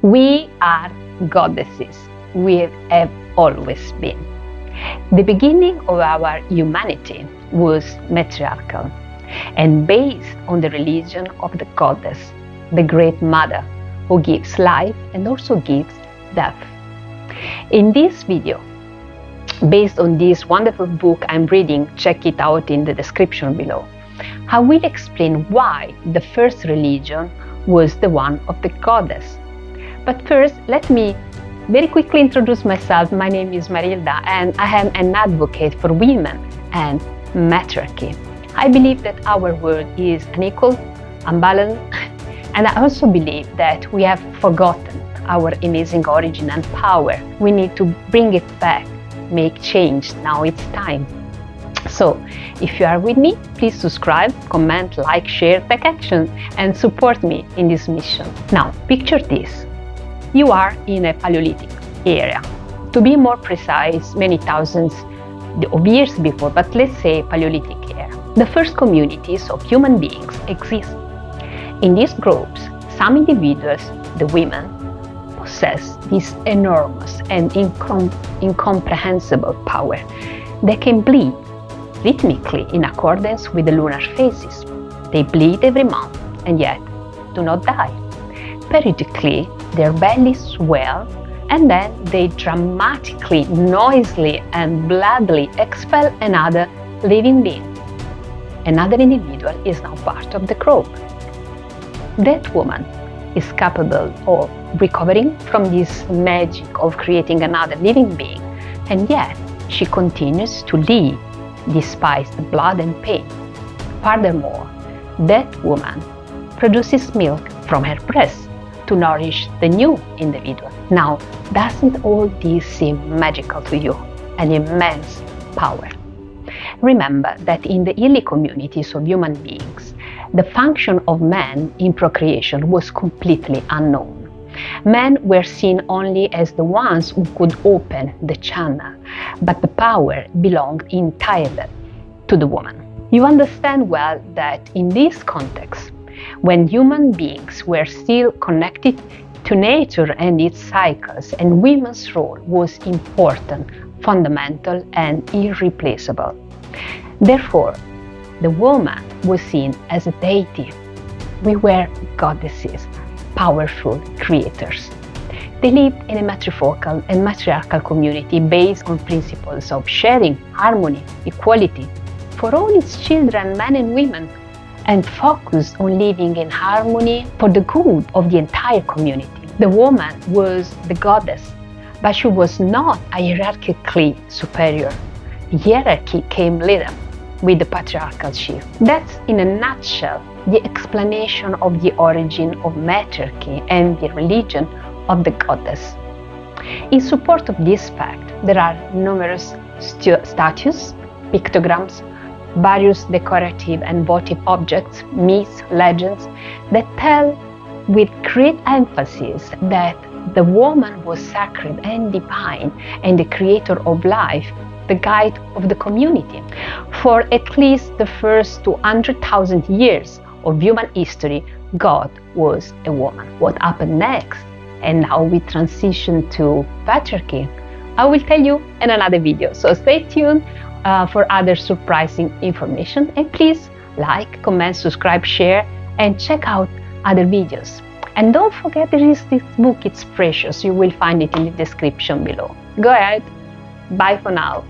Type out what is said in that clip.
We are goddesses. We have always been. The beginning of our humanity was matriarchal and based on the religion of the goddess, the Great Mother, who gives life and also gives death. In this video, based on this wonderful book I'm reading, check it out in the description below, I will explain why the first religion was the one of the goddess. But first, let me very quickly introduce myself. My name is Marilda and I am an advocate for women and matriarchy. I believe that our world is unequal, unbalanced, and I also believe that we have forgotten our amazing origin and power. We need to bring it back, make change. Now it's time. So, if you are with me, please subscribe, comment, like, share, take action, and support me in this mission. Now, picture this. You are in a Paleolithic area. To be more precise, many thousands of years before, but let's say Paleolithic era. The first communities of human beings exist. In these groups, some individuals, the women, possess this enormous and incomprehensible power. They can bleed rhythmically in accordance with the lunar phases. They bleed every month and yet do not die. Periodically, their bellies swell and then they dramatically, noisily and bloodily expel another living being. Another individual is now part of the group. That woman is capable of recovering from this magic of creating another living being, and yet she continues to live despite the blood and pain. Furthermore, that woman produces milk from her breast to nourish the new individual. Now, doesn't all this seem magical to you? An immense power. Remember that in the early communities of human beings, the function of man in procreation was completely unknown. Men were seen only as the ones who could open the channel, but the power belonged entirely to the woman. You understand well that in this context, when human beings were still connected to nature and its cycles, and women's role was important, fundamental, and irreplaceable. Therefore, the woman was seen as a deity. We were goddesses, powerful creators. They lived in a matrifocal and matriarchal community based on principles of sharing, harmony, equality for all its children, men and women, and focused on living in harmony for the good of the entire community. The woman was the goddess, but she was not hierarchically superior. The hierarchy came later with the patriarchal shift. That's, in a nutshell, the explanation of the origin of matriarchy and the religion of the goddess. In support of this fact, there are numerous statues, pictograms, various decorative and votive objects, myths, legends that tell with great emphasis that the woman was sacred and divine and the creator of life, the guide of the community. For at least the first 200,000 years of human history, God was a woman. What happened next? And now we transition to patriarchy. I will tell you in another video, so stay tuned for other surprising information, and please like, comment, subscribe, share, and check out other videos. And don't forget, there is this book, it's precious. You will find it in the description below. Go ahead. Bye for now.